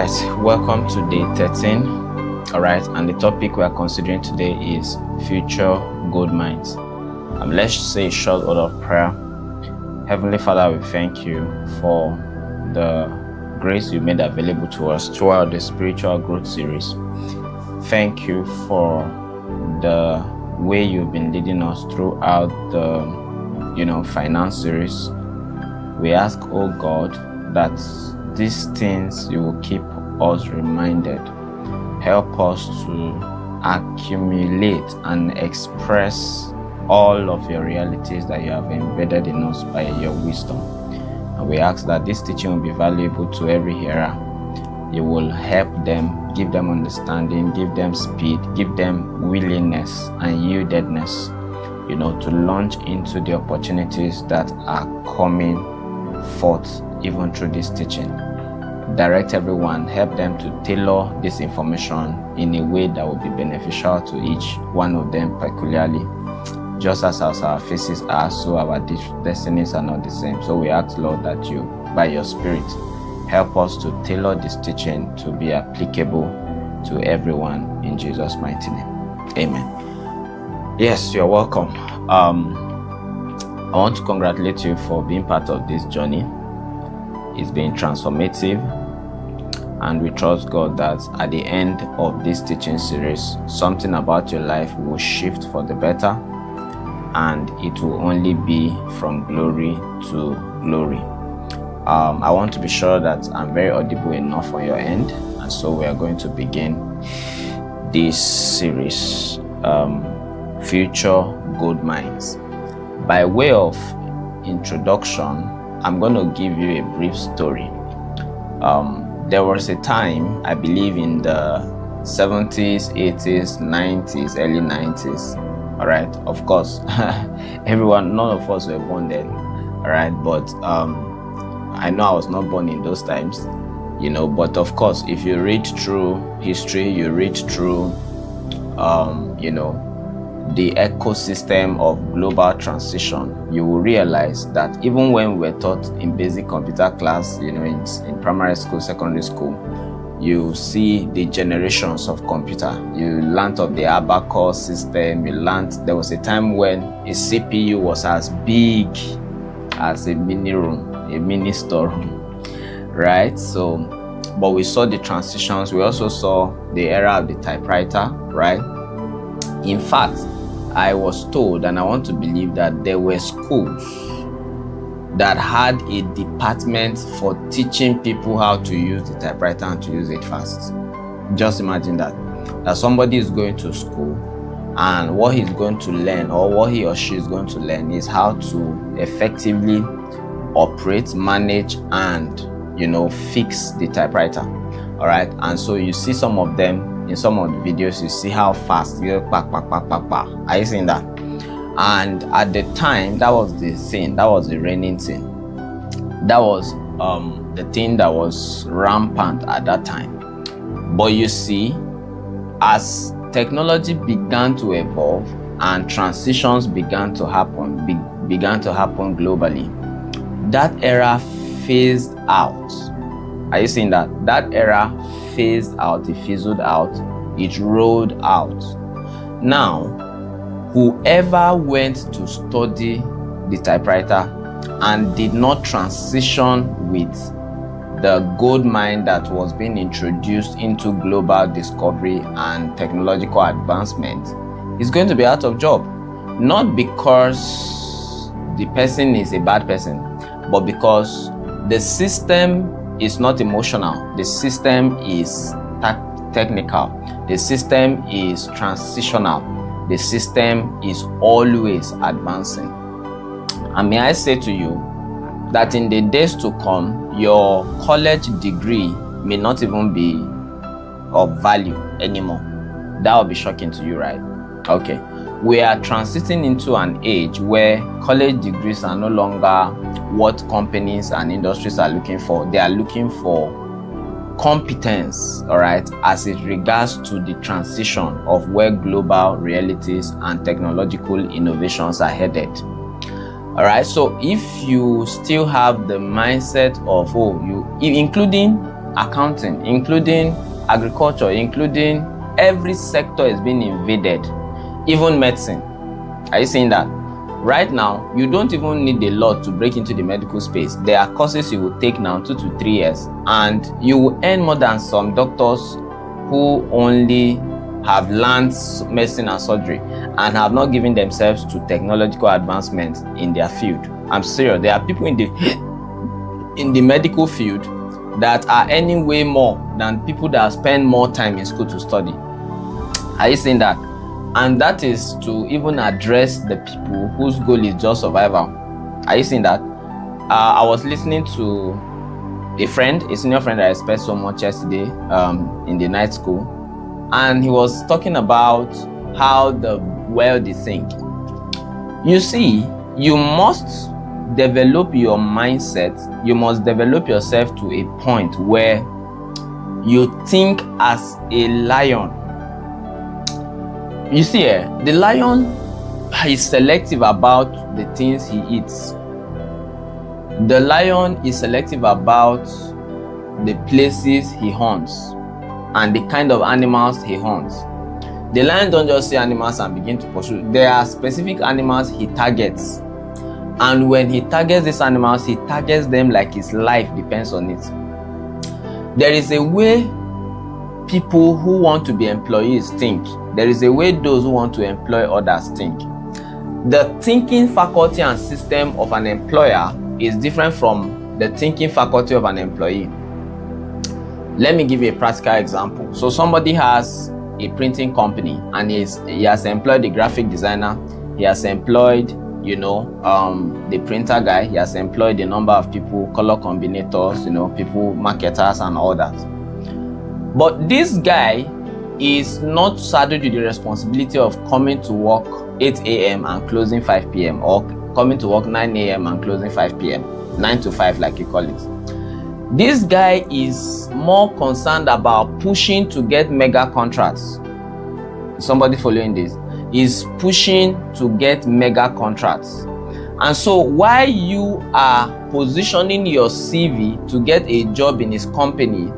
right, welcome to day 13. All right, and the topic we are considering today is future gold mines. Let's say a short word of prayer. Heavenly Father, we thank you for the grace you made available to us throughout the spiritual growth series. Thank you for the way you've been leading us throughout the finance series. We ask, oh God, that these things you will keep us reminded. Help us to accumulate and express all of your realities that you have embedded in us by your wisdom. And we ask that this teaching will be valuable to every hearer. You will help them, give them understanding, give them speed, give them willingness and yieldedness, to launch into the opportunities that are coming forth even through this teaching. Direct everyone, help them to tailor this information in a way that will be beneficial to each one of them peculiarly. Just as our faces are, so our destinies are not the same. So we ask, Lord, that you, by your Spirit, help us to tailor this teaching to be applicable to everyone in Jesus' mighty name. Amen. Yes, you're welcome. I want to congratulate you for being part of this journey. It's been transformative, and we trust God that at the end of this teaching series, something about your life will shift for the better, and it will only be from glory to glory. I want to be sure that I'm very audible enough on your end, and so we are going to begin this series, Future Gold Mines. By way of introduction, I'm going to give you a brief story. There was a time, I believe in the 70s, 80s, 90s, early 90s. All right, of course, none of us were born then. All right, but I know I was not born in those times, but of course, if you read through history, you read through, the ecosystem of global transition, you will realize that even when we were taught in basic computer class, in primary school, secondary school, you see the generations of computer. You learned of the abacus system. There was a time when a CPU was as big as a mini room, a mini storeroom, right? So, but we saw the transitions. We also saw the era of the typewriter, right? In fact, I was told, and I want to believe, that there were schools that had a department for teaching people how to use the typewriter and to use it fast. Just imagine that somebody is going to school, and what he's going to learn, or what he or she is going to learn, is how to effectively operate, manage, and fix the typewriter. All right, and so you see some of them in some of the videos. You see how fast are you seeing that? And at the time, that was the thing, that was the reigning thing, that was the thing that was rampant at that time. But you see, as technology began to evolve and transitions began to happen globally, that era phased out. Are you seeing that? That era phased out, it fizzled out, it rolled out. Now, whoever went to study the typewriter and did not transition with the gold mine that was being introduced into global discovery and technological advancement is going to be out of job. Not because the person is a bad person, but because the system is not emotional. The system is technical. The system is transitional. The system is always advancing. And may I say to you that in the days to come, your college degree may not even be of value anymore. That will be shocking to you, right? Okay. We are transiting into an age where college degrees are no longer what companies and industries are looking for. They are looking for competence, all right, as it regards to the transition of where global realities and technological innovations are headed. All right, so if you still have the mindset of, including accounting, including agriculture, including every sector is being invaded, even medicine. Are you seeing that? Right now, you don't even need a lot to break into the medical space. There are courses you will take now, 2 to 3 years, and you will earn more than some doctors who only have learned medicine and surgery and have not given themselves to technological advancement in their field. I'm serious. There are people in the medical field that are earning way more than people that spend more time in school to study. Are you seeing that? And that is to even address the people whose goal is just survival. Are you seeing that? I was listening to a senior friend that I respect so much yesterday in the night school, and he was talking about how the wealthy think. You see, you must develop your mindset, you must develop yourself to a point where you think as a lion. You see, the lion is selective about the things he eats. The lion is selective about the places he hunts and the kind of animals he hunts. The lion don't just see animals and begin to pursue. There are specific animals he targets. And when he targets these animals, he targets them like his life depends on it. There is a way people who want to be employees think. There is a way those who want to employ others think. The thinking faculty and system of an employer is different from the thinking faculty of an employee. Let me give you a practical example. So somebody has a printing company and he has employed a graphic designer, he has employed the printer guy, he has employed a number of people, color combinators, people, marketers and all that. But this guy is not saddled with the responsibility of coming to work 8 a.m. and closing 5 p.m. or coming to work 9 a.m. and closing 5 p.m. 9 to 5 like you call it. This guy is more concerned about pushing to get mega contracts. Somebody following this? Is pushing to get mega contracts. And so while you are positioning your CV to get a job in his company,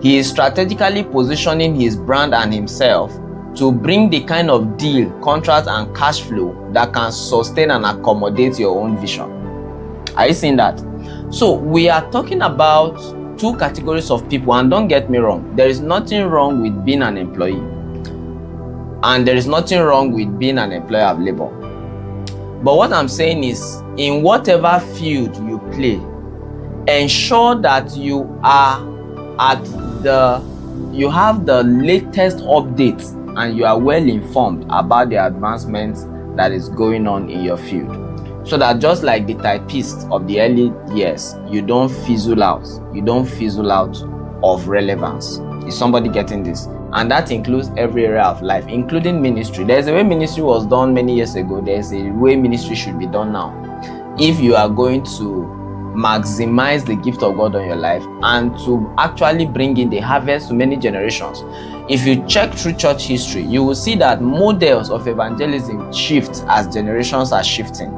he is strategically positioning his brand and himself to bring the kind of deal, contract and cash flow that can sustain and accommodate your own vision. Are you seeing that? So we are talking about two categories of people, and don't get me wrong, there is nothing wrong with being an employee and there is nothing wrong with being an employer of labor. But what I'm saying is, in whatever field you play, ensure that you have the latest updates and you are well informed about the advancements that is going on in your field, so that just like the typists of the early years, you don't fizzle out of relevance. Is somebody getting this? And that includes every area of life, including ministry. There's a way ministry was done many years ago. There's a way ministry should be done now. If you are going to maximize the gift of God on your life and to actually bring in the harvest to many generations. If you check through church history, you will see that models of evangelism shift as generations are shifting.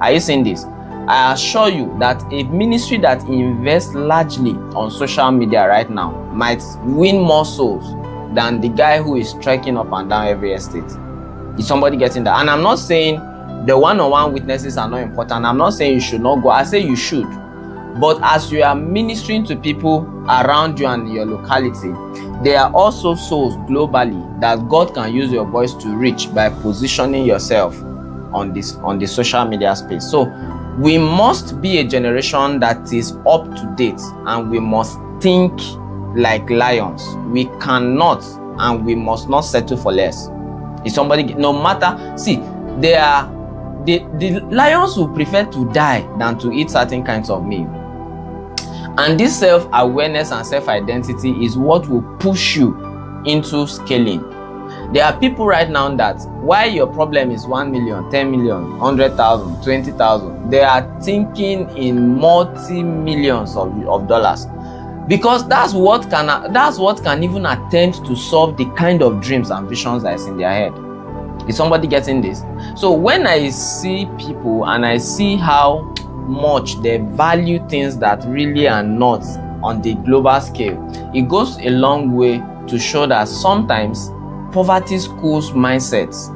Are you seeing this? I assure you that a ministry that invests largely on social media right now might win more souls than the guy who is trekking up and down every estate. Is somebody getting that? And I'm not saying the one-on-one witnesses are not important. I'm not saying you should not go. I say you should. But as you are ministering to people around you and your locality, there are also souls globally that God can use your voice to reach by positioning yourself on the social media space. So we must be a generation that is up to date, and we must think like lions. We cannot and we must not settle for less. If somebody, no matter, see, the lions will prefer to die than to eat certain kinds of meat. And this self-awareness and self-identity is what will push you into scaling. There are people right now that while your problem is 1 million, 10 million, 100,000, 20,000, they are thinking in multi-millions of dollars, because that's what can even attempt to solve the kind of dreams and visions that is in their head. Is somebody getting this? So when I see people and I see how much they value things that really are not on the global scale, it goes a long way to show that sometimes poverty schools mindsets.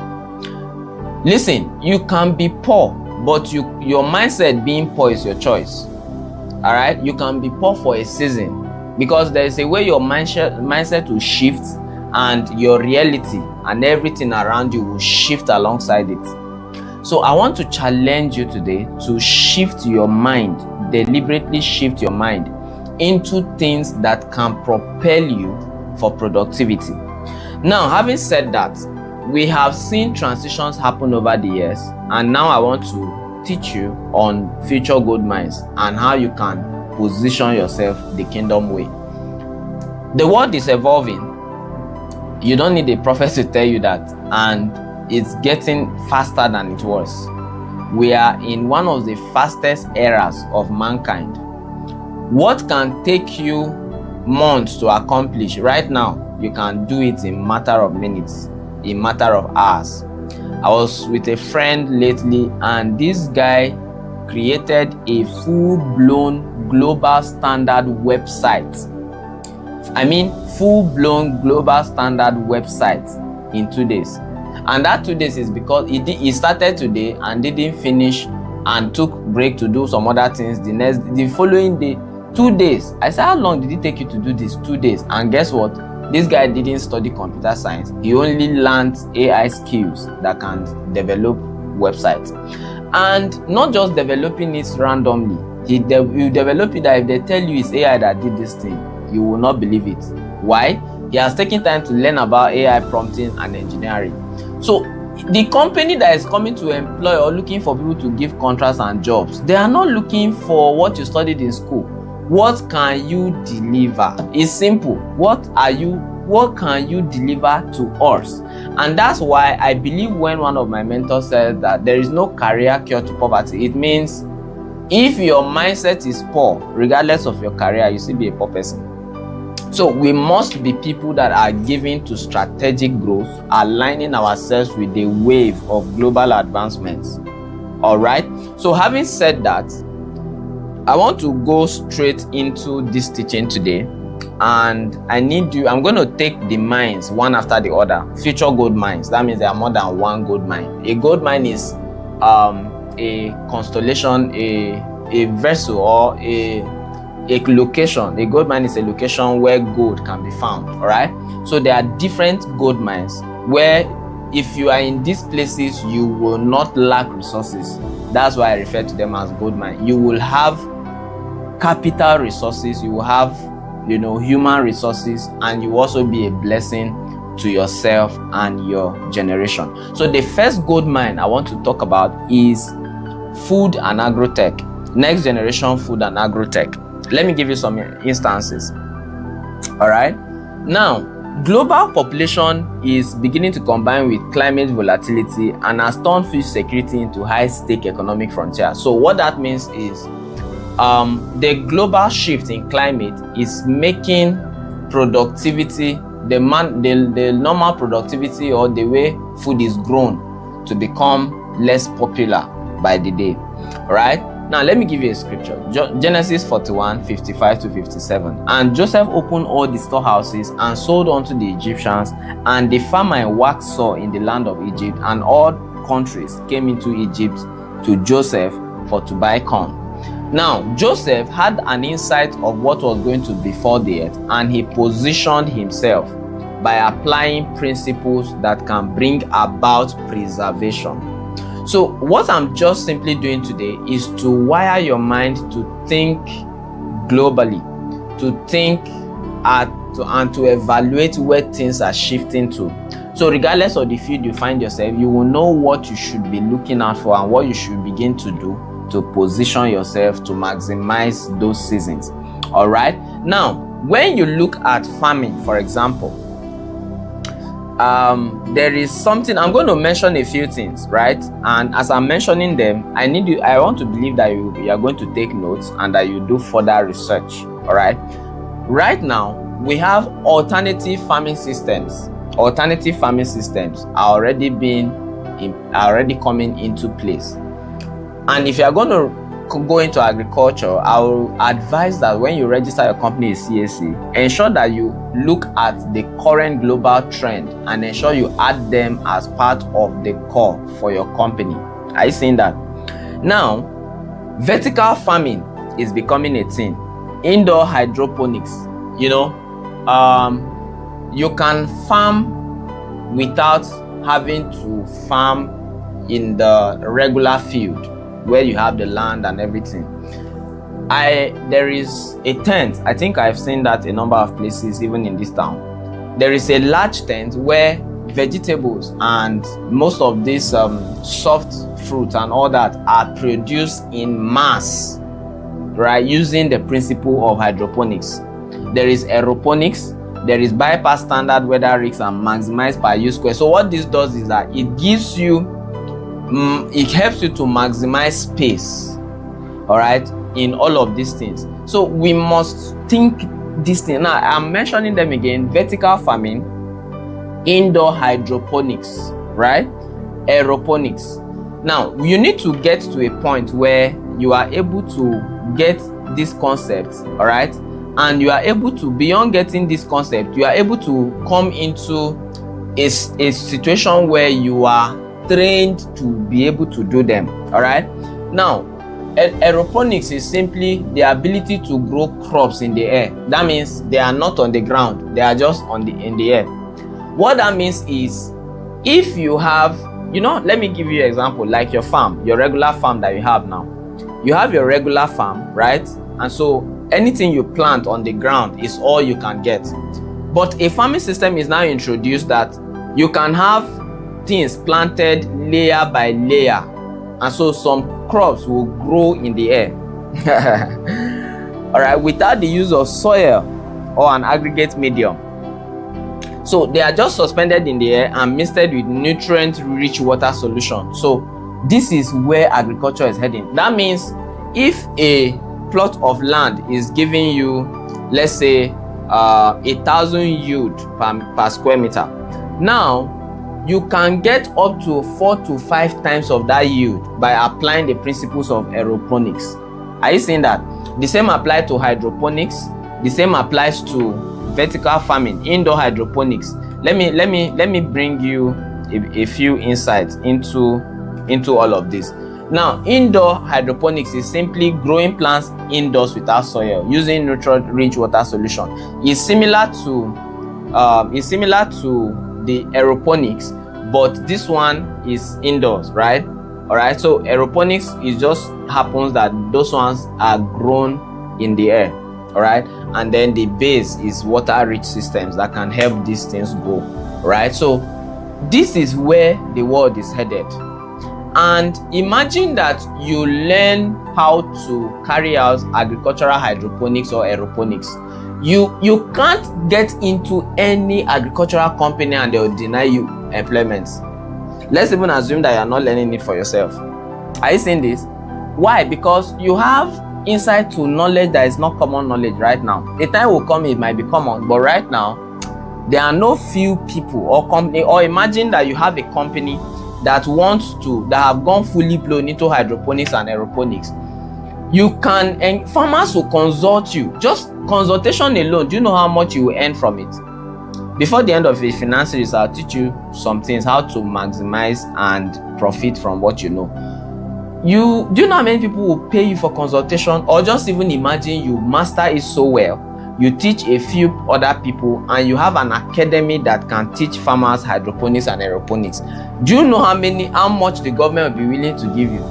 Listen, you can be poor, but your mindset being poor is your choice. All right, you can be poor for a season, because there is a way your mindset will shift, and your reality and everything around you will shift alongside it. So I want to challenge you today to shift your mind, deliberately shift your mind into things that can propel you for productivity. Now, having said that, we have seen transitions happen over the years, and now I want to teach you on future gold mines and how you can position yourself the kingdom way. The world is evolving. You don't need a prophet to tell you that, and it's getting faster than it was. We are in one of the fastest eras of mankind. What can take you months to accomplish right now, you can do it in matter of minutes, in matter of hours. I was with a friend lately, and this guy created a full-blown global standard website. I mean, full-blown global standard website in 2 days. And that 2 days is because he started today and didn't finish, and took break to do some other things the following day. 2 days. I said, how long did it take you to do this? 2 days. And guess what? This guy didn't study computer science. He only learned AI skills that can develop websites. And not just developing it randomly. You develop it that if they tell you it's AI that did this thing, you will not believe it. Why? He has taken time to learn about AI prompting and engineering. So the company that is coming to employ or looking for people to give contracts and jobs, they are not looking for what you studied in school. What can you deliver? It's simple. What can you deliver to us? And that's why I believe when one of my mentors said that there is no career cure to poverty, it means if your mindset is poor, regardless of your career, you still be a poor person. So we must be people that are given to strategic growth, aligning ourselves with the wave of global advancements. All right. So having said that, I want to go straight into this teaching today, and I'm going to take the mines one after the other. Future gold mines. That means there are more than one gold mine. A gold mine is a constellation, a vessel, or a location. A gold mine is a location where gold can be found. All right. So there are different gold mines where if you are in these places, you will not lack resources. That's why I refer to them as gold mine. You will have capital resources, you will have, human resources, and you will also be a blessing to yourself and your generation. So the first gold mine I want to talk about is food and agrotech. Next generation food and agrotech. Let me give you some instances. All right. Now, global population is beginning to combine with climate volatility and has turned food security into high-stake economic frontier. So what that means is the global shift in climate is making productivity, the normal productivity or the way food is grown, to become less popular by the day. All right. Now, let me give you a scripture. Genesis 41, 55 to 57. And Joseph opened all the storehouses and sold unto the Egyptians, and the famine waxed sore in the land of Egypt, and all countries came into Egypt to Joseph for to buy corn. Now, Joseph had an insight of what was going to befall the earth, and he positioned himself by applying principles that can bring about preservation. So what I'm just simply doing today is to wire your mind to think globally, to think and to evaluate where things are shifting to. So regardless of the field you find yourself, you will know what you should be looking out for and what you should begin to do to position yourself to maximize those seasons. All right. Now, when you look at farming, for example, there is something I'm going to mention a few things, right? And as I'm mentioning them, I want to believe that you are going to take notes and that you do further research. All right. Right now, we have alternative farming systems. Alternative farming systems are already coming into place. And if you are going to go into agriculture, I will advise that when you register your company as CAC, ensure that you look at the current global trend and ensure you add them as part of the core for your company. Are you seeing that? Now, vertical farming is becoming a thing. Indoor hydroponics, you can farm without having to farm in the regular field where you have the land and everything. There is a tent. I think I've seen that a number of places, even in this town. There is a large tent where vegetables and most of these soft fruit and all that are produced in mass, right, using the principle of hydroponics. There is aeroponics, there is bypass standard weather risks, and maximize per use square. So what this does is that it gives you it helps you to maximize space, all right, in all of these things. So we must think this thing. Now I'm mentioning them again: vertical farming, indoor hydroponics, right, aeroponics. Now you need to get to a point where you are able to get these concepts, all right, and you are able to, beyond getting this concept, you are able to come into a situation where you are trained to be able to do them. All right. Now, aeroponics is simply the ability to grow crops in the air. That means they are not on the ground; they are just in the air. What that means is, if you have, let me give you an example, like your farm, your regular farm that you have now. You have your regular farm, right? And so anything you plant on the ground is all you can get. But a farming system is now introduced that you can have things planted layer by layer, and so some crops will grow in the air all right, without the use of soil or an aggregate medium. So they are just suspended in the air and mixed with nutrient rich water solution. So this is where agriculture is heading. That means if a plot of land is giving you, let's say 1,000 yield per square meter, now you can get up to 4 to 5 times of that yield by applying the principles of aeroponics. Are you seeing that? The same applies to hydroponics. The same applies to vertical farming, indoor hydroponics. Let me bring you a few insights into all of this. Now, indoor hydroponics is simply growing plants indoors without soil using nutrient-rich water solution. It's similar to the aeroponics, but this one is indoors, right? All right. So aeroponics, it just happens that those ones are grown in the air, all right, and then the base is water-rich systems that can help these things grow, right? So this is where the world is headed. And imagine that you learn how to carry out agricultural hydroponics or aeroponics. You can't get into any agricultural company and they'll deny you employment. Let's even assume that you're not learning it for yourself. Are you seeing this? Why? Because you have insight to knowledge that is not common knowledge right now. A time will come it might be common, but right now there are no few people or company, or imagine that you have a company that have gone fully blown into hydroponics and aeroponics. You can, and farmers will consult you. Just consultation alone, do you know how much you will earn from it? Before the end of a finance series, I'll teach you some things, how to maximize and profit from what you know. Do you know how many people will pay you for consultation? Or just even imagine you master it so well, you teach a few other people, and you have an academy that can teach farmers hydroponics and aeroponics. Do you know how much the government will be willing to give you?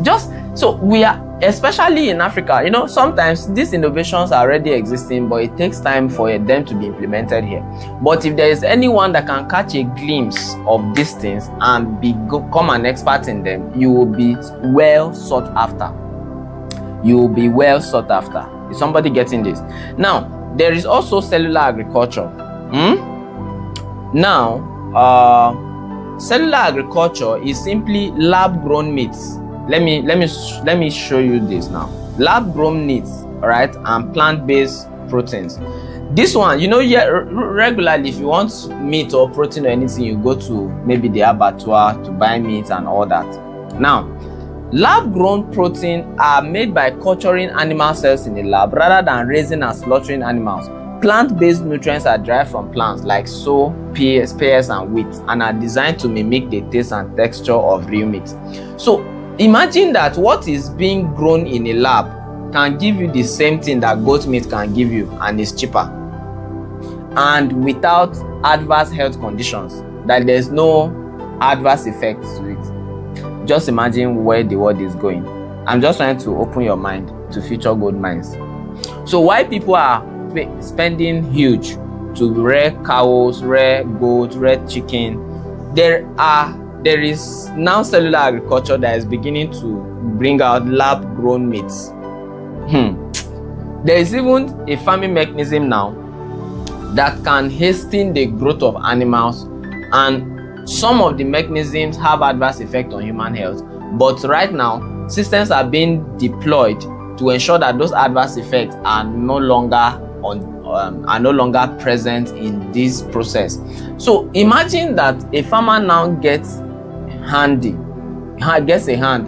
Just so we are, especially in Africa, sometimes these innovations are already existing, but it takes time for them to be implemented here. But if there is anyone that can catch a glimpse of these things and become an expert in them, you will be well sought after. You will be well sought after. Is somebody getting this? Now, there is also cellular agriculture. Now, cellular agriculture is simply lab-grown meats. Let me show you this now. Lab-grown meats, all right, and plant-based proteins. This one, regularly, if you want meat or protein or anything, you go to maybe the abattoir to buy meat and all that. Now, Lab-grown protein are made by culturing animal cells in a lab rather than raising and slaughtering animals. Plant-based nutrients are derived from plants like soy, pears, and wheat, and are designed to mimic the taste and texture of real meat. So imagine that what is being grown in a lab can give you the same thing that goat meat can give you, and is cheaper, and without adverse health conditions, that there's no adverse effects to it. Just imagine where the world is going. I'm just trying to open your mind to future gold mines. So why people are spending huge to rear cows, rear goats, rear chicken, there is now cellular agriculture that is beginning to bring out lab-grown meats. There is even a farming mechanism now that can hasten the growth of animals, and some of the mechanisms have adverse effect on human health, but right now systems are being deployed to ensure that those adverse effects are no longer present in this process. So imagine that a farmer now gets a hand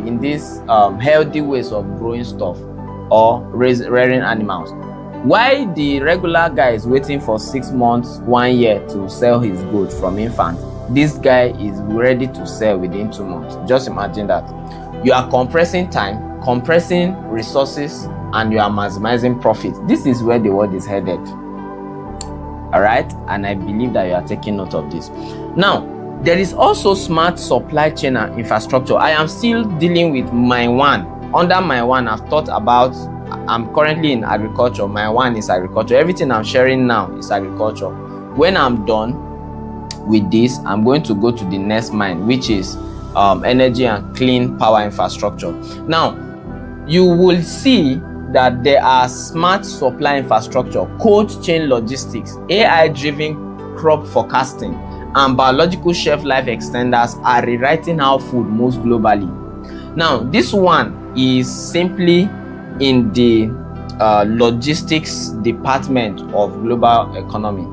in these healthy ways of growing stuff or rearing animals. Why the regular guy is waiting for 6 months, 1 year to sell his goods from infant, this guy is ready to sell within 2 months. Just imagine that. You are compressing time, compressing resources, and you are maximizing profit. This is where the world is headed. All right, and I believe that you are taking note of this. Now, there is also smart supply chain and infrastructure. I am still dealing with my one. Under my one, I've thought about, I'm currently in agriculture. My one is agriculture. Everything I'm sharing now is agriculture. When I'm done with this, I'm going to go to the next mine, which is energy and clean power infrastructure. Now, you will see that there are smart supply infrastructure, cold chain logistics, AI-driven crop forecasting, and biological shelf life extenders are rewriting how food moves globally. Now, this one is simply in the logistics department of global economy.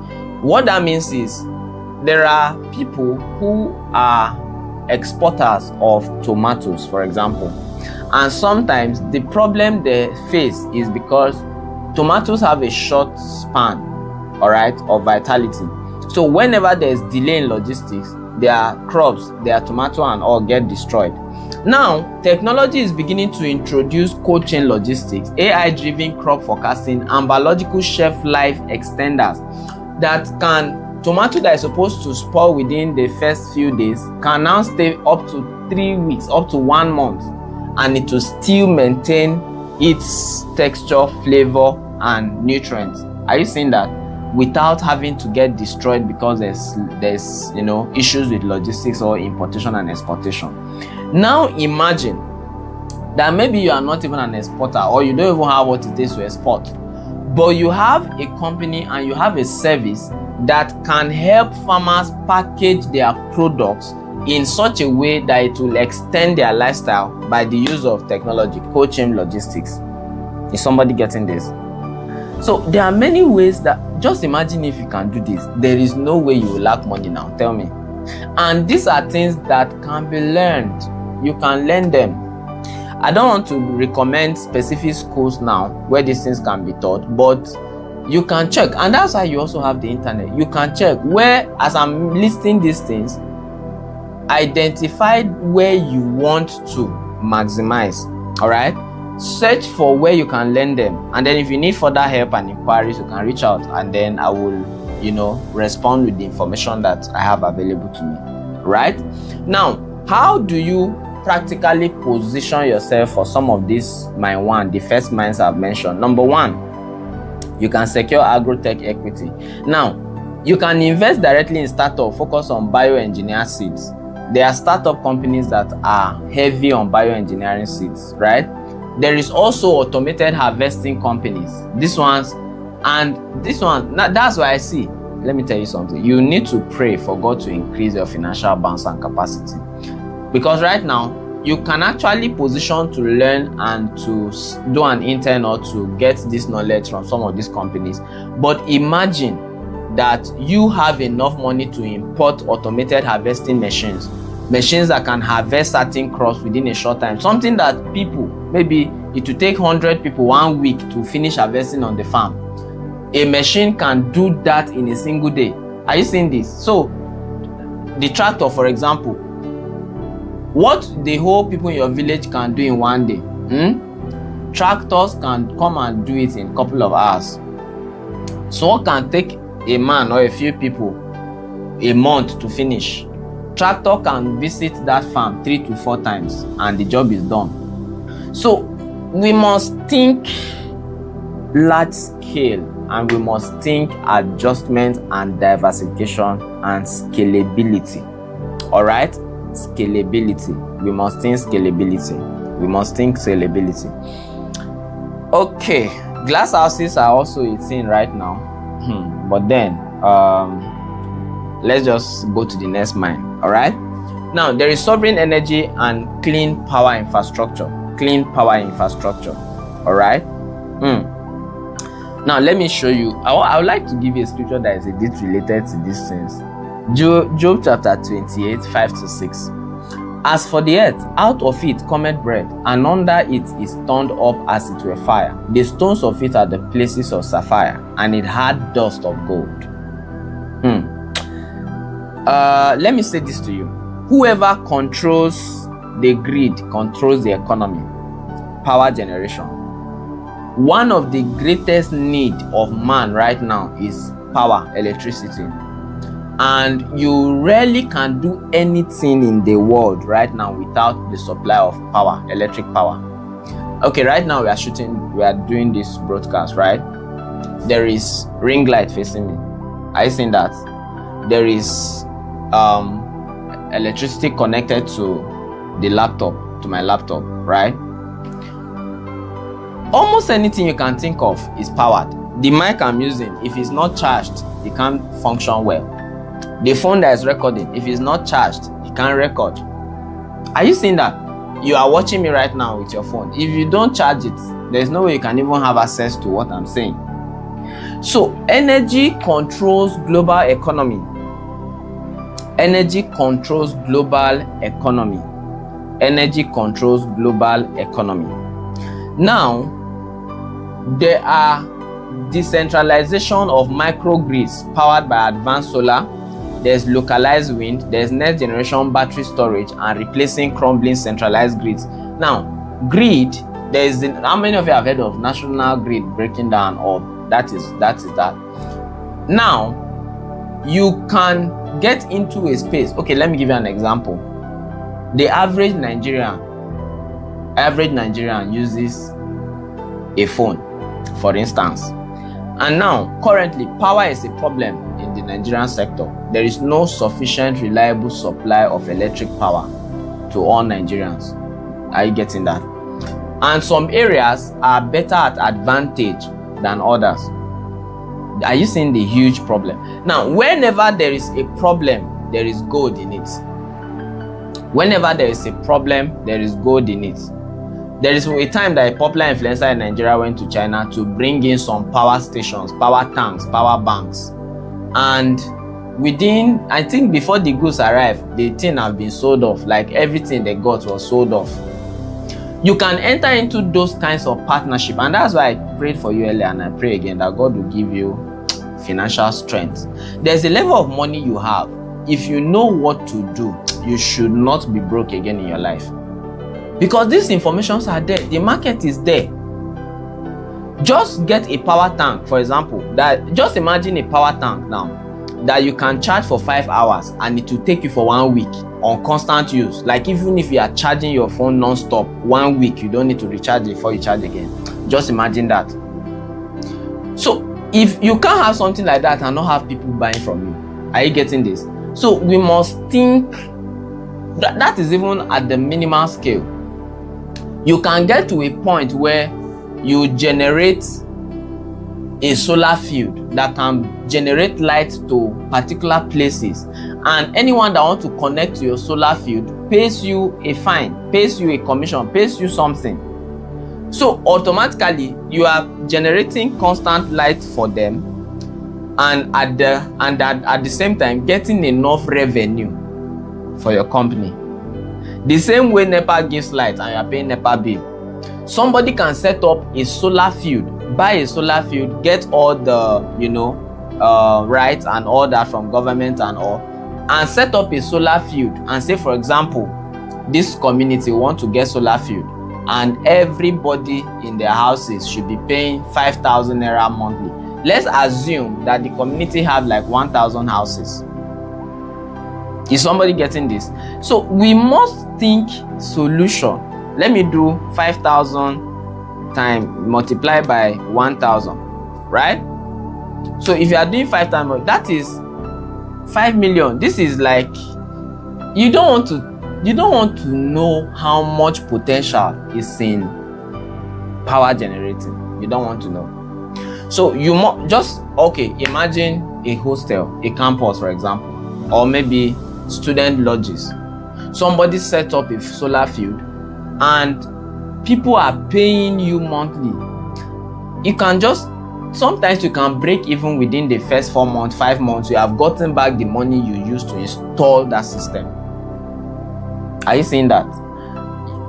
What that means is there are people who are exporters of tomatoes, for example, and sometimes the problem they face is because tomatoes have a short span, all right, of vitality. So whenever there's delay in logistics, their crops, their tomato and all get destroyed. Now, technology is beginning to introduce cold chain logistics, AI-driven crop forecasting, and biological shelf life extenders that can, tomato that is supposed to spoil within the first few days can now stay up to 3 weeks, up to 1 month, and it will still maintain its texture, flavor, and nutrients. Are you seeing that? Without having to get destroyed because there's issues with logistics or importation and exportation. Now imagine that maybe you are not even an exporter, or you don't even have what it takes to export, but you have a company and you have a service that can help farmers package their products in such a way that it will extend their lifestyle by the use of technology, cold chain logistics. Is somebody getting this? So there are many ways that, just imagine if you can do this, there is no way you will lack money now, tell me. And these are things that can be learned. You can learn them. I don't want to recommend specific schools now where these things can be taught, but you can check. And that's why you also have the internet. You can check where, as I'm listing these things, identify where you want to maximize. All right, search for where you can learn them, and then if you need further help and inquiries, you can reach out, and then I will respond with the information that I have available to me. Right now, how do you practically position yourself for some of these the first mines I've mentioned? Number one, you can secure agrotech equity. Now, you can invest directly in startup focus on bioengineered seeds. There are startup companies that are heavy on bioengineering seeds, right? There is also automated harvesting companies. These ones, that's why I see. Let me tell you something. You need to pray for God to increase your financial balance and capacity. Because right now, you can actually position to learn and to do an intern or to get this knowledge from some of these companies. But imagine that you have enough money to import automated harvesting machines machines that can harvest certain crops within a short time, something that people, maybe it will take 100 people 1 week to finish harvesting on the farm. A machine can do that in a single day. Are you seeing this? So the tractor, for example, what the whole people in your village can do in 1 day, tractors can come and do it in a couple of hours. So what can take a man or a few people a month to finish, tractor can visit that farm 3 to 4 times and the job is done. So we must think large scale, and we must think adjustment and diversification and scalability. All right, scalability. We must think scalability. We must think scalability. Okay, glass houses are also a thing right now. But then let's just go to the next mine. All right, now there is sovereign energy and clean power infrastructure. Clean power infrastructure. All right. Now let me show you. I would like to give you a scripture that is a bit related to these things. Job chapter 28, 5-6. As for the earth, out of it cometh bread, and under it is turned up as it were fire. The stones of it are the places of sapphire, and it had dust of gold. Let me say this to you. Whoever controls the grid controls the economy. Power generation. One of the greatest need of man right now is power, electricity. And you rarely can do anything in the world right now without the supply of power, electric power. Okay, right now we are doing this broadcast, right? There is ring light facing me. Are you seeing that? There is electricity connected to the laptop, to my laptop, right? Almost anything you can think of is powered. The mic I'm using, if it's not charged, it can't function well. The phone that is recording, if it's not charged, it can't record. Are you seeing that? You are watching me right now with your phone. If you don't charge it, there's no way you can even have access to what I'm saying. So energy controls global economy. Energy controls global economy. Energy controls global economy. Now, there are decentralization of microgrids powered by advanced solar. There's localized wind. There's next generation battery storage and replacing crumbling centralized grids. Now, grid, how many of you have heard of national grid breaking down, or that is that? Now, you can get into a space. Okay, let me give you an example. The average Nigerian uses a phone, for instance. And now, currently, power is a problem in the Nigerian sector. There is no sufficient, reliable supply of electric power to all Nigerians. Are you getting that? And some areas are better at advantage than others. Are you seeing the huge problem? Now, whenever there is a problem, there is gold in it. Whenever there is a problem, there is gold in it. There is a time that a popular influencer in Nigeria went to China to bring in some power stations, power tanks, power banks. And within, I think before the goods arrived, the thing have been sold off. Like everything they got was sold off. You can enter into those kinds of partnership. And that's why I prayed for you earlier, and I pray again that God will give you financial strength. There's a level of money you have. If you know what to do, you should not be broke again in your life. Because these informations are there. The market is there. Just get a power tank, for example. Just imagine a power tank now that you can charge for 5 hours and it will take you for 1 week on constant use. Like even if you are charging your phone non-stop, 1 week, you don't need to recharge it before you charge again. Just imagine that. So if you can't have something like that and not have people buying from you, are you getting this? So we must think that is even at the minimal scale. You can get to a point where you generate a solar field that can generate light to particular places, and anyone that wants to connect to your solar field pays you a fine, pays you a commission, pays you something. So automatically you are generating constant light for them, and at the same time getting enough revenue for your company. The same way NEPA gives light and you are paying NEPA bill. Somebody can set up a solar field, buy a solar field, get all the, rights and all that from government and all, and set up a solar field and say, for example, this community want to get solar field and everybody in their houses should be paying 5,000 naira monthly. Let's assume that the community have like 1,000 houses. Is somebody getting this? So we must think solution. Let me do 5,000 times multiply by 1,000, right? So if you are doing 5 times, that is 5 million. This is like, you don't want to know how much potential is in power generating. You don't want to know. So you just, okay, imagine a hostel, a campus, for example, or maybe student lodges. Somebody set up a solar field and people are paying you monthly. You can just, sometimes you can break even within the first 4 months, 5 months. You have gotten back the money you used to install that system. Are you seeing that?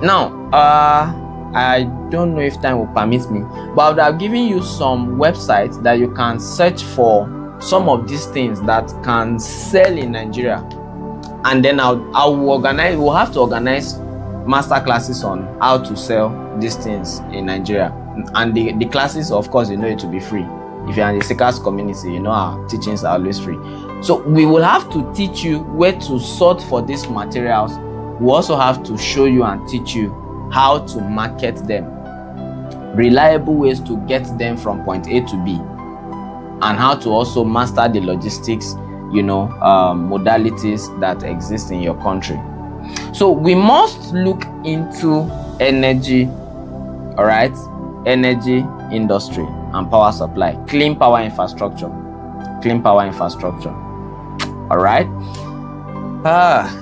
Now, I don't know if time will permit me, but I would have given you some websites that you can search for some of these things that can sell in Nigeria. And then we'll have to organize master classes on how to sell these things in Nigeria. And the classes, of course, it will be free. If you're in the Seekers community, our teachings are always free. So we will have to teach you where to sort for these materials. We also have to show you and teach you how to market them, reliable ways to get them from point A to B, and how to also master the logistics, modalities that exist in your country. So we must look into energy, all right, energy industry and power supply, clean power infrastructure, all right.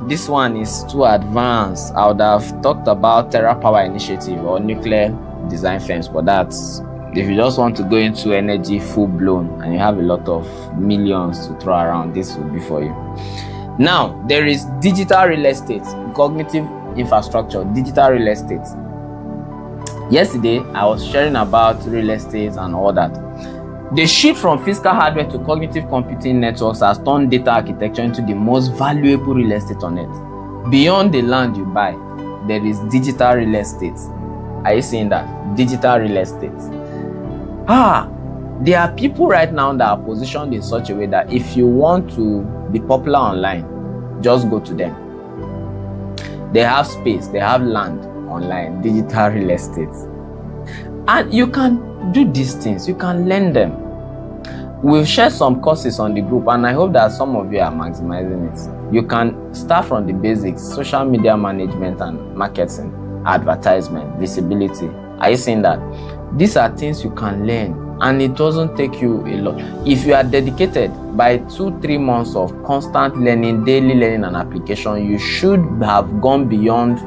This one is too advanced. I would have talked about TerraPower Initiative or nuclear design firms, but that's if you just want to go into energy full blown and you have a lot of millions to throw around, this will be for you. Now, there is digital real estate, cognitive infrastructure, digital real estate. Yesterday, I was sharing about real estate and all that. The shift from physical hardware to cognitive computing networks has turned data architecture into the most valuable real estate on earth. Beyond the land you buy, there is digital real estate. Are you seeing that? Digital real estate. There are people right now that are positioned in such a way that if you want to be popular online, just go to them. They have space, they have land online, digital real estate. And you can do these things, you can learn them. We've shared some courses on the group and I hope that some of you are maximizing it. You can start from the basics, social media management and marketing, advertisement, visibility. Are you seeing that? These are things you can learn and it doesn't take you a lot. If you are dedicated, by 2-3 months of constant learning, daily learning and application, you should have gone beyond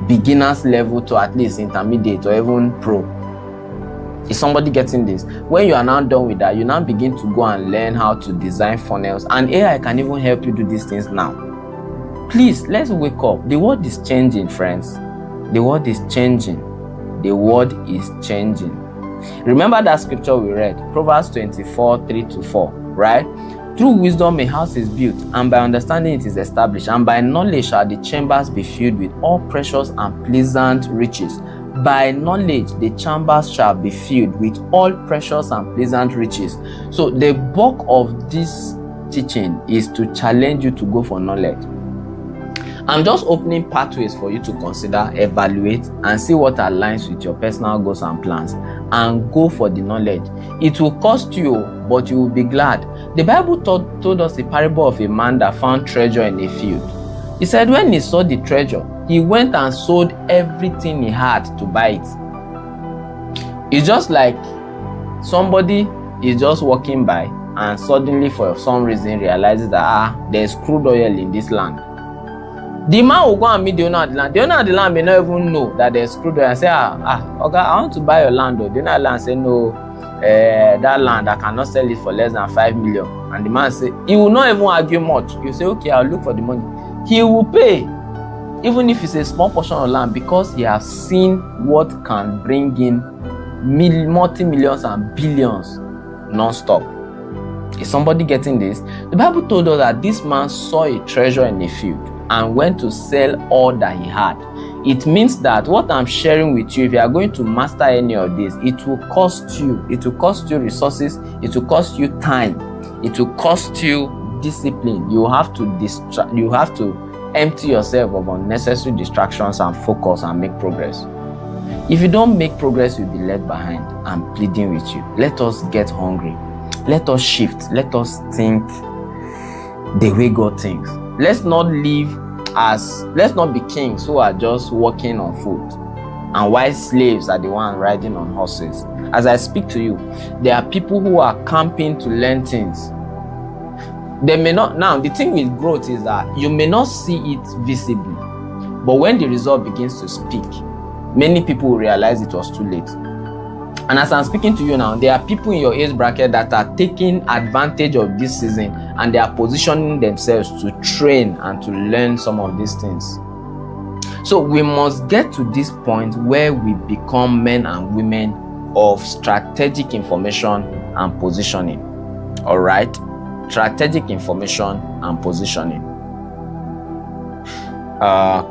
beginners level to at least intermediate or even pro. Is somebody getting this? When you are now done with that, you now begin to go and learn how to design funnels, and AI can even help you do these things now. Please, let's wake up. The world is changing, friends. The world is changing. The world is changing. Remember that scripture we read, Proverbs 24:3-4, right? Through wisdom a house is built, and by understanding it is established, and by knowledge shall the chambers be filled with all precious and pleasant riches. By knowledge the chambers shall be filled with all precious and pleasant riches. So the bulk of this teaching is to challenge you to go for knowledge. I'm just opening pathways for you to consider, evaluate, and see what aligns with your personal goals and plans, and go for the knowledge. It will cost you, but you will be glad. The Bible told us the parable of a man that found treasure in a field. He said when he saw the treasure, he went and sold everything he had to buy it. It's just like somebody is just walking by and suddenly for some reason realizes that there's crude oil in this land. The man will go and meet the owner of the land. The owner of the land may not even know that there's crude oil and say, okay, I want to buy your land. The owner of the land say, no, that land, I cannot sell it for less than 5 million. And the man say, he will not even argue much. You say, okay, I'll look for the money. he will pay, even if it's a small portion of land, because he has seen what can bring in multi-millions and billions non-stop. Is somebody getting this? The Bible told us that this man saw a treasure in a field and went to sell all that he had. It means that what I'm sharing with you, if you are going to master any of this, it will cost you. It will cost you resources. It will cost you time. It will cost you discipline. You have to empty yourself of unnecessary distractions and focus and make progress. If you don't make progress, you'll be left behind. I'm pleading with you. Let us get hungry. Let us shift. Let us think the way God thinks. Let's not be kings who are just walking on foot, and while slaves are the ones riding on horses. As I speak to you, there are people who are camping to learn things. They may not. Now, the thing with growth is that you may not see it visibly, but when the result begins to speak, many people will realize it was too late. And as I'm speaking to you now, there are people in your age bracket that are taking advantage of this season, and they are positioning themselves to train and to learn some of these things. So we must get to this point where we become men and women of strategic information and positioning. All right? Strategic information and positioning.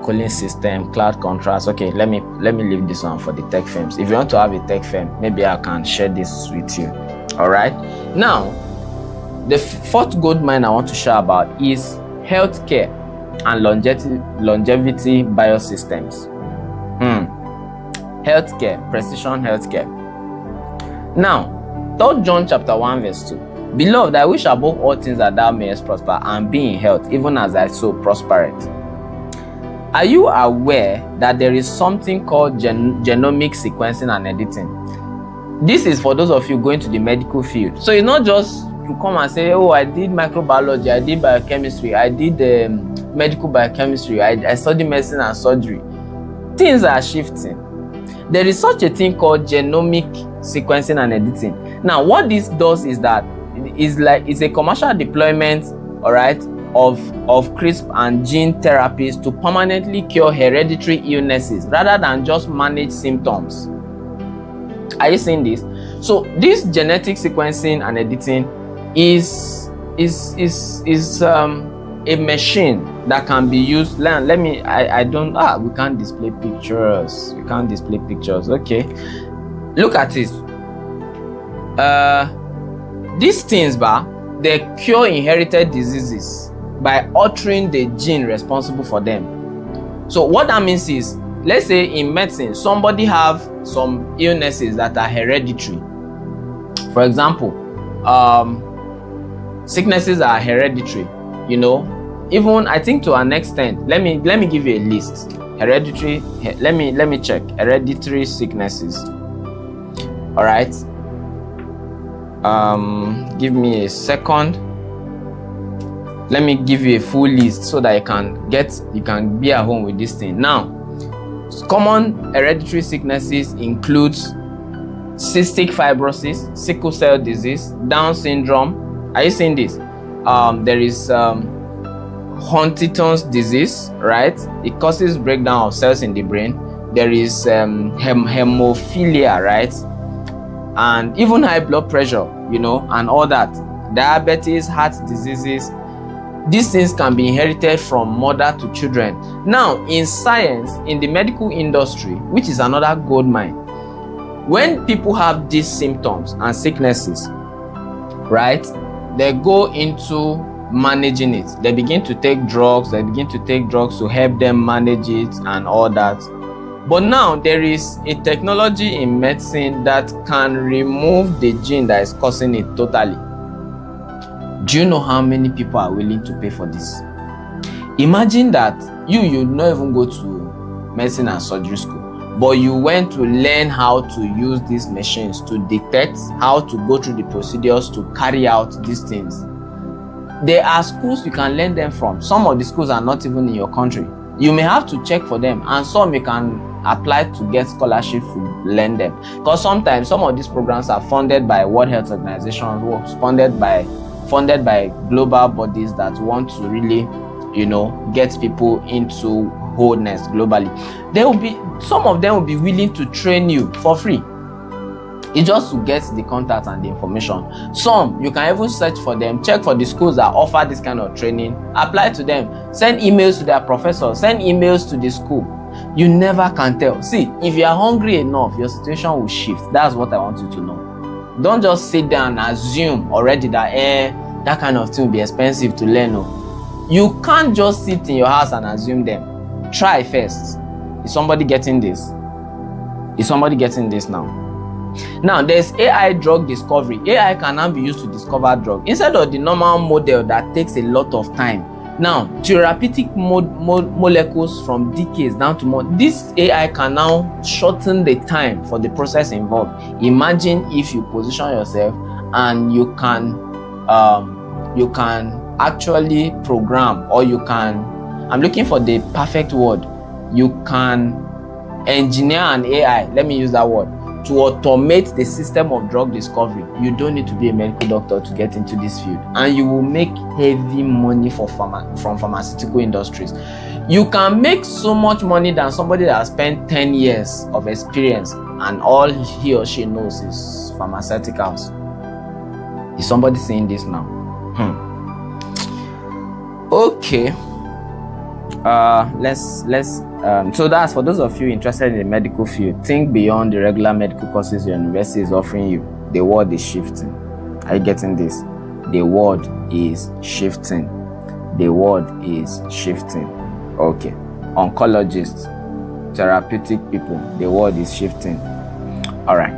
Cooling system, cloud contrast. Okay, let me leave this one for the tech firms. If you want to have a tech firm, maybe I can share this with you. All right. Now, the fourth gold mine I want to share about is healthcare and longevity biosystems. Healthcare, precision healthcare. Now, 3 John chapter 1 verse 2. Beloved, I wish above all things that thou mayest prosper and be in health, even as thy soul prospereth. Are you aware that there is something called genomic sequencing and editing? This is for those of you going to the medical field. So it's not just to come and say, oh, I did microbiology, I did biochemistry, I did medical biochemistry, I studied medicine and surgery. Things are shifting. There is such a thing called genomic sequencing and editing. Now, what this does is that it's a commercial deployment, all right, of CRISP and gene therapies to permanently cure hereditary illnesses rather than just manage symptoms. Are you seeing this? So this genetic sequencing and editing is a machine that can be used. We can't display pictures. We can't display pictures. Okay, look at this. These things, they cure inherited diseases by altering the gene responsible for them. So what that means is, let's say in medicine, somebody have some illnesses that are hereditary. For example, sicknesses are hereditary, you know. Even I think to an extent, let me give you a list. Hereditary, let me check. Hereditary sicknesses. All right. Give me a second. Let me give you a full list so that you can be at home with this thing. Now, common hereditary sicknesses includes cystic fibrosis, sickle cell disease, Down syndrome. Are you seeing this? There is Huntington's disease, right? It causes breakdown of cells in the brain. There is hemophilia, right? And even high blood pressure, you know, and all that. Diabetes, heart diseases. These things can be inherited from mother to children. Now, in science, in the medical industry, which is another gold mine, when people have these symptoms and sicknesses, right, they go into managing it. They begin to take drugs. They begin to take drugs to help them manage it and all that. But now there is a technology in medicine that can remove the gene that is causing it totally. Do you know how many people are willing to pay for this? Imagine that you not even go to medicine and surgery school, but you went to learn how to use these machines to detect, how to go through the procedures to carry out these things. There are schools you can learn them from. Some of the schools are not even in your country. You may have to check for them, and some you can apply to get scholarship to learn them. Because sometimes some of these programs are funded by World Health Organization, funded by global bodies that want to really get people into wholeness globally. Some of them will be willing to train you for free. It's just to get the contact and the information. Some, you can even search for them, check for the schools that offer this kind of training, apply to them, send emails to their professors, send emails to the school. You never can tell. See, if you are hungry enough, your situation will shift. That's what I want you to know. Don't just sit down and assume already that that kind of thing will be expensive to learn. No. You can't just sit in your house and assume them. Try first. Is somebody getting this? Is somebody getting this now? Now, there's AI drug discovery. AI can now be used to discover drugs instead of the normal model that takes a lot of time. Now, therapeutic molecules from decades down to months. This AI can now shorten the time for the process involved. Imagine if you position yourself and you can actually program, or I'm looking for the perfect word. You can engineer an AI. Let me use that word. To automate the system of drug discovery. You don't need to be a medical doctor to get into this field, and you will make heavy money from pharmaceutical industries. You can make so much money than somebody that has spent 10 years of experience and all he or she knows is pharmaceuticals. Is somebody saying this now? Okay. So that's for those of you interested in the medical field. Think beyond the regular medical courses your university is offering you. The world is shifting. Are you getting this? The world is shifting. The world is shifting. Okay. Oncologists, therapeutic people, the world is shifting. All right.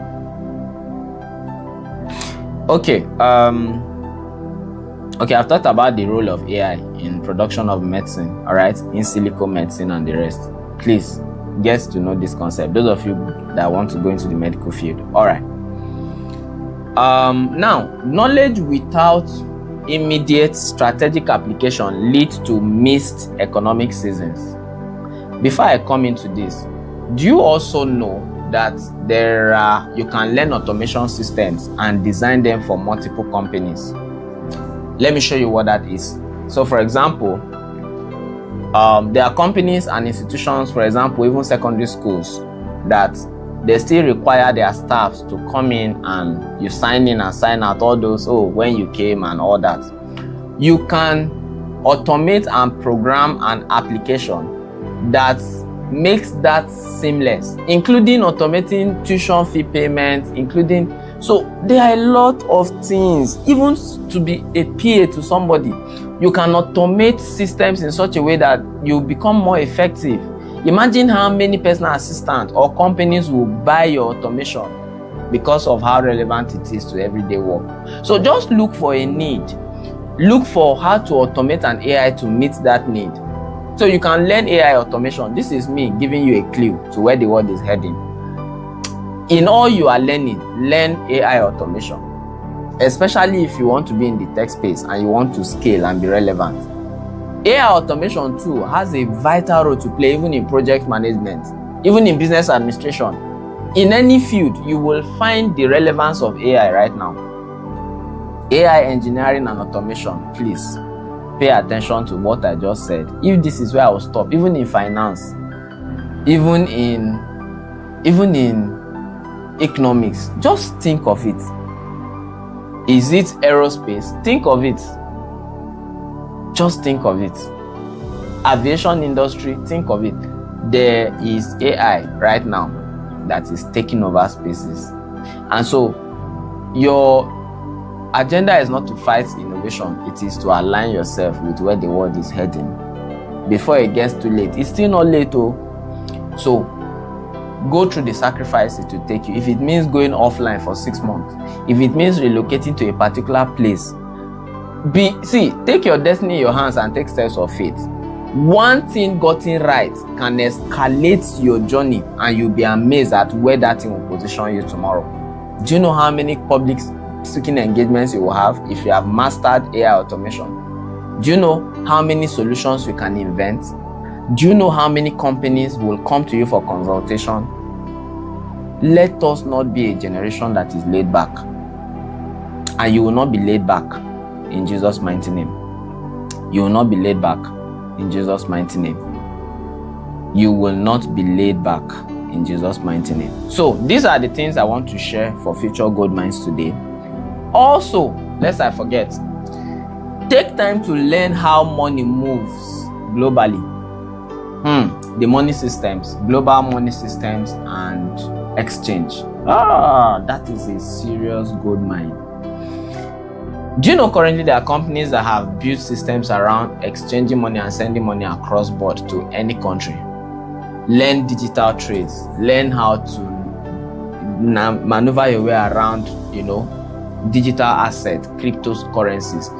Okay. Okay, I've talked about the role of AI in production of medicine, all right, in silico medicine and the rest. Please get to know this concept, those of you that want to go into the medical field. All right. Now, knowledge without immediate strategic application leads to missed economic seasons. Before I come into this, do you also know that you can learn automation systems and design them for multiple companies? Let me show you what that is. So, for example, there are companies and institutions, for example, even secondary schools, that they still require their staffs to come in and you sign in and sign out all those, when you came and all that. You can automate and program an application that makes that seamless, including automating tuition fee payments, so there are a lot of things. Even to be a PA to somebody, you can automate systems in such a way that you become more effective. Imagine how many personal assistants or companies will buy your automation because of how relevant it is to everyday work. So just look for a need. Look for how to automate an AI to meet that need. So you can learn AI automation. This is me giving you a clue to where the world is heading. In all you are learning, learn AI automation, especially if you want to be in the tech space and you want to scale and be relevant. AI automation too has a vital role to play even in project management, even in business administration. In any field, you will find the relevance of AI right now. AI engineering and automation, please pay attention to what I just said. If this is where I will stop, even in finance, even in economics, just think of it. Is it aerospace? Think of it. Just think of it. Aviation industry, think of it. There is AI right now that is taking over spaces. And so your agenda is not to fight innovation, it is to align yourself with where the world is heading before it gets too late. It's still not late though. So go through the sacrifice it will take you. If it means going offline for 6 months, if it means relocating to a particular place, take your destiny in your hands and take steps of faith. One thing gotten right can escalate your journey, and you'll be amazed at where that thing will position you tomorrow. Do you know how many public speaking engagements you will have if you have mastered AI automation? Do you know how many solutions you can invent? Do you know how many companies will come to you for consultation? Let us not be a generation that is laid back. And you will not be laid back in Jesus' mighty name. You will not be laid back. in Jesus' mighty name. You will not be laid back in Jesus' mighty name. So these are the things I want to share for Future Gold Mines today. Also, lest I forget, take time to learn how money moves globally. The money systems, global money systems and exchange. That is a serious gold mine. Do you know currently there are companies that have built systems around exchanging money and sending money across board to any country? Learn digital trades, learn how to maneuver your way around, digital assets, cryptocurrencies.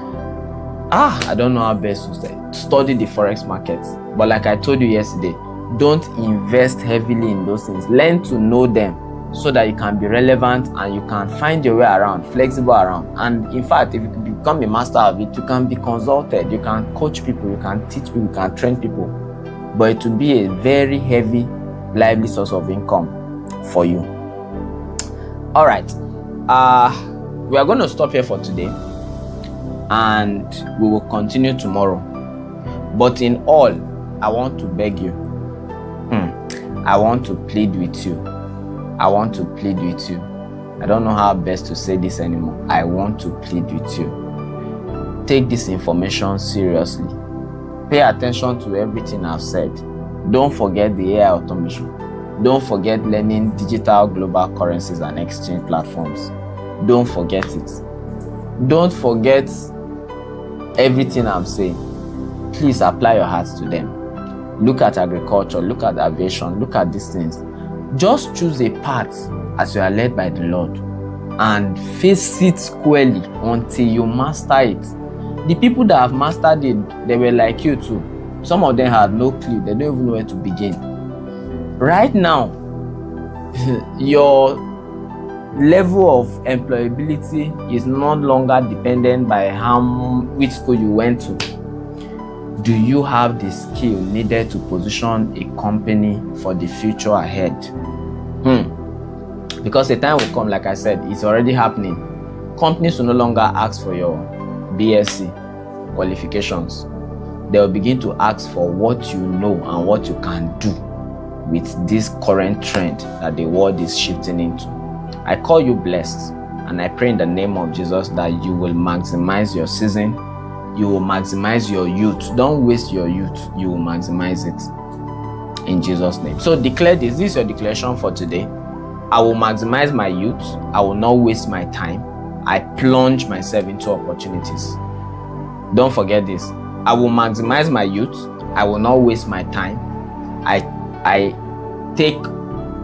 I don't know how best to say. Study the forex markets. But like I told you yesterday, don't invest heavily in those things. Learn to know them so that you can be relevant and you can find your way around, flexible around. And in fact, if you can become a master of it, you can be consulted, you can coach people, you can teach people, you can train people. But it will be a very heavy, lively source of income for you. All right. We are going to stop here for today and we will continue tomorrow. But in all, I want to beg you. I want to plead with you. I want to plead with you. I don't know how best to say this anymore. I want to plead with you. Take this information seriously. Pay attention to everything I've said. Don't forget the AI automation. Don't forget learning digital global currencies and exchange platforms. Don't forget it. Don't forget everything I'm saying. Please apply your hearts to them. Look at agriculture, look at aviation, look at these things. Just choose a path as you are led by the Lord and face it squarely until you master it. The people that have mastered it, they were like you too. Some of them had no clue. They don't even know where to begin. Right now, your level of employability is no longer dependent by which school you went to. Do you have the skill needed to position a company for the future ahead? Because the time will come, like I said, it's already happening. Companies will no longer ask for your BSc qualifications. They will begin to ask for what you know and what you can do with this current trend that the world is shifting into. I call you blessed, and I pray in the name of Jesus that you will maximize your season. You will maximize your youth. Don't waste your youth. You will maximize it in Jesus' name. So declare this. This is your declaration for today. I will maximize my youth. I will not waste my time. I plunge myself into opportunities. Don't forget this. I will maximize my youth. I will not waste my time. I take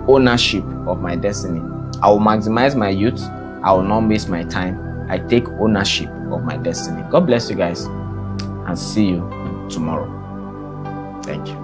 ownership of my destiny. I will maximize my youth. I will not waste my time. I take ownership of my destiny. God bless you guys and see you tomorrow. Thank you.